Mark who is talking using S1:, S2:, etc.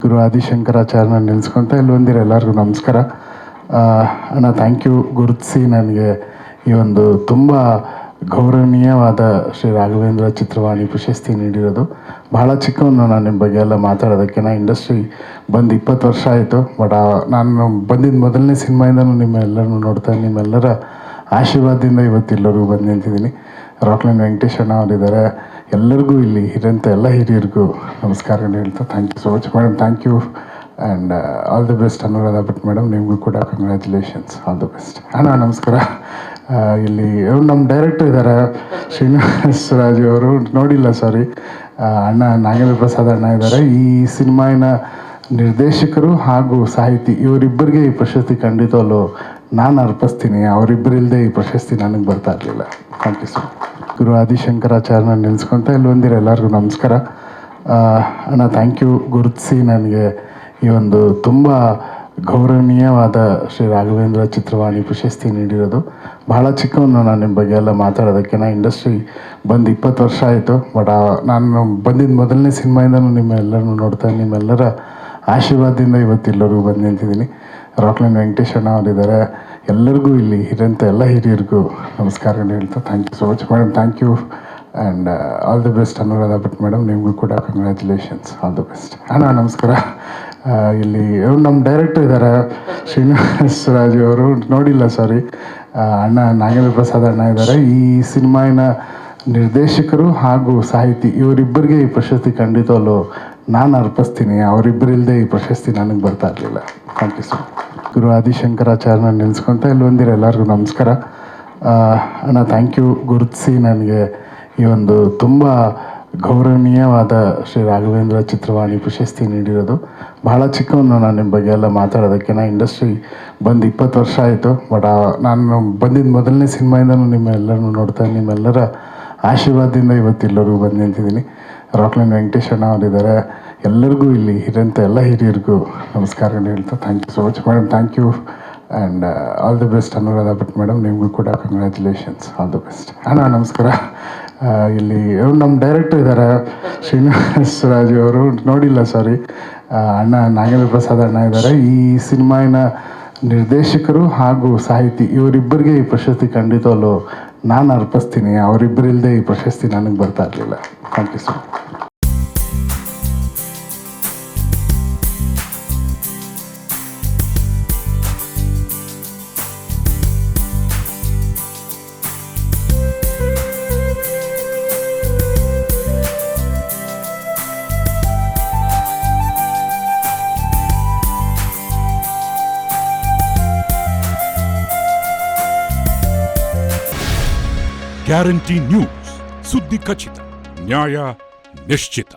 S1: ಗುರು ಆದಿಶಂಕರಾಚಾರ್ಯನ ನೆನೆಸ್ಕೊತ ಇಲ್ಲಿ ಬಂದಿರೋ ಎಲ್ಲರಿಗೂ ನಮಸ್ಕಾರ. ಅಣ್ಣ ಥ್ಯಾಂಕ್ ಯು ಗುರುತಿಸಿ ನನಗೆ ಈ ಒಂದು ತುಂಬ ಗೌರವನೀಯವಾದ ಶ್ರೀ ರಾಘವೇಂದ್ರ ಚಿತ್ರವಾಣಿ ಪ್ರಶಸ್ತಿ ನೀಡಿರೋದು. ಬಹಳ ಚಿಕ್ಕವನು ನಾನು ನಿಮ್ಮ ಬಗ್ಗೆ ಎಲ್ಲ ಮಾತಾಡೋದಕ್ಕೆ. ನಾನು ಇಂಡಸ್ಟ್ರಿ ಬಂದು 20 ವರ್ಷ ಆಯಿತು. ಬಟ್ ನಾನು ಬಂದಿದ್ದ ಮೊದಲನೇ ಸಿನಿಮಾಯಿಂದನೂ ನಿಮ್ಮೆಲ್ಲರನ್ನೂ ನೋಡ್ತಾ ನಿಮ್ಮೆಲ್ಲರ ಆಶೀರ್ವಾದದಿಂದ ಇವತ್ತೆಲ್ಲರಿಗೂ ಬಂದು ನಿಂತಿದ್ದೀನಿ. ರಾಕ್ಲೈನ್ ವೆಂಕಟೇಶ್ ಅಣ್ಣ ಅವರಿದ್ದಾರೆ. ಎಲ್ಲರಿಗೂ ಇಲ್ಲಿ ಇರೋಂಥ ಎಲ್ಲ ಹಿರಿಯರಿಗೂ ನಮಸ್ಕಾರಗಳು ಹೇಳ್ತಾ thank you so much madam. Thank you and all the best Anuradha Bhat madam. ನಿಮಗೂ ಕೂಡ ಕಂಗ್ರ್ಯಾಚುಲೇಷನ್ಸ್, ಆಲ್ ದಿ ಬೆಸ್ಟ್. ಅಣ್ಣ ನಮಸ್ಕಾರ. ಇಲ್ಲಿ ನಮ್ಮ ಡೈರೆಕ್ಟರ್ ಇದ್ದಾರೆ ಶ್ರೀನಿವಾಸ್ ರಾಜು ಅವರು, ನೋಡಿಲ್ಲ ಸಾರಿ. ಅಣ್ಣ ನಾಗೇಂದ್ರ ಪ್ರಸಾದ್ ಅಣ್ಣ ಇದ್ದಾರೆ. ಈ ಸಿನಿಮಾವಿನ ನಿರ್ದೇಶಕರು ಹಾಗೂ ಸಾಹಿತಿ ಇವರಿಬ್ಬರಿಗೆ ಈ ಪ್ರಶಸ್ತಿ ಖಂಡಿತವಲ್ಲೂ ನಾನು ಅರ್ಪಿಸ್ತೀನಿ. ಅವರಿಬ್ಬರಿಲ್ಲದೆ ಈ ಪ್ರಶಸ್ತಿ ನನಗೆ ಬರ್ತಾ ಇರಲಿಲ್ಲ. Thank you so much. ಗುರು ಆದಿಶಂಕರಾಚಾರ್ಯನ ನೆನೆಸ್ಕೊತ ಇಲ್ಲಿ ಬಂದಿರೋ ಎಲ್ಲರಿಗೂ ನಮಸ್ಕಾರ. ಅಣ್ಣ ಥ್ಯಾಂಕ್ ಯು ಗುರುತಿಸಿ ನನಗೆ ಈ ಒಂದು ತುಂಬ ಗೌರವನೀಯವಾದ ಶ್ರೀ ರಾಘವೇಂದ್ರ ಚಿತ್ರವಾಣಿ ಪ್ರಶಸ್ತಿ ನೀಡಿರೋದು. ಬಹಳ ಚಿಕ್ಕವನು ನಾನು ನಿಮ್ಮ ಬಗ್ಗೆ ಎಲ್ಲ ಮಾತಾಡೋದಕ್ಕೆ. ನಾನು ಇಂಡಸ್ಟ್ರಿ ಬಂದು 20 ವರ್ಷ ಆಯಿತು. ಬಟ್ ನಾನು ಬಂದಿದ್ದ ಮೊದಲನೇ ಸಿನಿಮಾಯಿಂದನೂ ನಿಮ್ಮೆಲ್ಲರನ್ನೂ ನೋಡ್ತಾ ನಿಮ್ಮೆಲ್ಲರ ಆಶೀರ್ವಾದದಿಂದ ಇವತ್ತೆಲ್ಲರಿಗೂ ಬಂದು ನಿಂತಿದ್ದೀನಿ. ರಾಕ್ಲೈನ್ ವೆಂಕಟೇಶ್ ಅಣ್ಣ ಅವರಿದ್ದಾರೆ. ಎಲ್ಲರಿಗೂ ಇಲ್ಲಿ ಇರೋಂಥ ಎಲ್ಲ ಹಿರಿಯರಿಗೂ ನಮಸ್ಕಾರಗಳು ಹೇಳ್ತಾ thank you so much madam. Thank you and all the best Anuradha Bhat madam. ನಿಮಗೂ ಕೂಡ ಕಂಗ್ರ್ಯಾಚುಲೇಷನ್ಸ್, ಆಲ್ ದಿ ಬೆಸ್ಟ್. ಅಣ್ಣ ನಮಸ್ಕಾರ. ಇಲ್ಲಿ ನಮ್ಮ ಡೈರೆಕ್ಟರ್ ಇದ್ದಾರೆ ಶ್ರೀನಿವಾಸ್ ರಾಜು ಅವರು, ನೋಡಿಲ್ಲ ಸಾರಿ. ಅಣ್ಣ ನಾಗೇಂದ್ರ ಪ್ರಸಾದ್ ಅಣ್ಣ ಇದ್ದಾರೆ. ಈ ಸಿನಿಮಾವಿನ ನಿರ್ದೇಶಕರು ಹಾಗೂ ಸಾಹಿತಿ ಇವರಿಬ್ಬರಿಗೆ ಈ ಪ್ರಶಸ್ತಿ ಖಂಡಿತವಲ್ಲೂ ನಾನು ಅರ್ಪಿಸ್ತೀನಿ. ಅವರಿಬ್ಬರಿಲ್ಲದೆ ಈ ಪ್ರಶಸ್ತಿ ನನಗೆ ಬರ್ತಾ ಇರಲಿಲ್ಲ. Thank you so much. ಗುರು ಆದಿಶಂಕರಾಚಾರ್ಯನ ನೆನೆಸ್ಕೊತ ಇಲ್ಲಿ ಬಂದಿರೋ ಎಲ್ಲರಿಗೂ ನಮಸ್ಕಾರ. ಅಣ್ಣ ಥ್ಯಾಂಕ್ ಯು ಗುರುತಿಸಿ ನನಗೆ ಈ ಒಂದು ತುಂಬ ಗೌರವನೀಯವಾದ ಶ್ರೀ ರಾಘವೇಂದ್ರ ಚಿತ್ರವಾಣಿ ಪ್ರಶಸ್ತಿ ನೀಡಿರೋದು. ಬಹಳ ಚಿಕ್ಕವನು ನಾನು ನಿಮ್ಮ ಬಗ್ಗೆ ಎಲ್ಲ ಮಾತಾಡೋದಕ್ಕೆ. ನಾನು ಇಂಡಸ್ಟ್ರಿ ಬಂದು 20 ವರ್ಷ ಆಯಿತು. ಬಟ್ ನಾನು ಬಂದಿದ್ದ ಮೊದಲನೇ ಸಿನಿಮಾಯಿಂದನೂ ನಿಮ್ಮೆಲ್ಲರನ್ನೂ ನೋಡ್ತಾ ನಿಮ್ಮೆಲ್ಲರ ಆಶೀರ್ವಾದದಿಂದ ಇವತ್ತೆಲ್ಲರಿಗೂ ಬಂದು ನಿಂತಿದ್ದೀನಿ. ರಾಕ್ಲೈನ್ ವೆಂಕಟೇಶ್ ಅಣ್ಣ ಅವರಿದ್ದಾರೆ. ಎಲ್ಲರಿಗೂ ಇಲ್ಲಿ ಇರೋಂಥ ಎಲ್ಲ ಹಿರಿಯರಿಗೂ ನಮಸ್ಕಾರಗಳು ಹೇಳ್ತಾ thank you so much madam. Thank you and all the best Anuradha Bhat madam. ನಿಮಗೂ ಕೂಡ ಕಂಗ್ರ್ಯಾಚುಲೇಷನ್ಸ್, ಆಲ್ ದಿ ಬೆಸ್ಟ್. ಅಣ್ಣ ನಮಸ್ಕಾರ. ಇಲ್ಲಿ ನಮ್ಮ ಡೈರೆಕ್ಟರ್ ಇದ್ದಾರೆ ಶ್ರೀನಿವಾಸ್ ರಾಜು ಅವರು, ನೋಡಿಲ್ಲ ಸಾರಿ. ಅಣ್ಣ ನಾಗೇಂದ್ರ ಪ್ರಸಾದ್ ಅಣ್ಣ ಇದ್ದಾರೆ. ಈ ಸಿನಿಮಾವಿನ ನಿರ್ದೇಶಕರು ಹಾಗೂ ಸಾಹಿತಿ ಇವರಿಬ್ಬರಿಗೆ ಈ ಪ್ರಶಸ್ತಿ ಖಂಡಿತವಲ್ಲೂ ನಾನು ಅರ್ಪಿಸ್ತೀನಿ. ಅವರಿಬ್ಬರಿಲ್ಲದೆ ಈ ಪ್ರಶಸ್ತಿ ನನಗೆ ಬರ್ತಾ ಇರಲಿಲ್ಲ. Thank you so much.
S2: Guarantee news, ಸುದ್ದಿ ಖಚಿತ, ನ್ಯಾಯ ನಿಶ್ಚಿತ.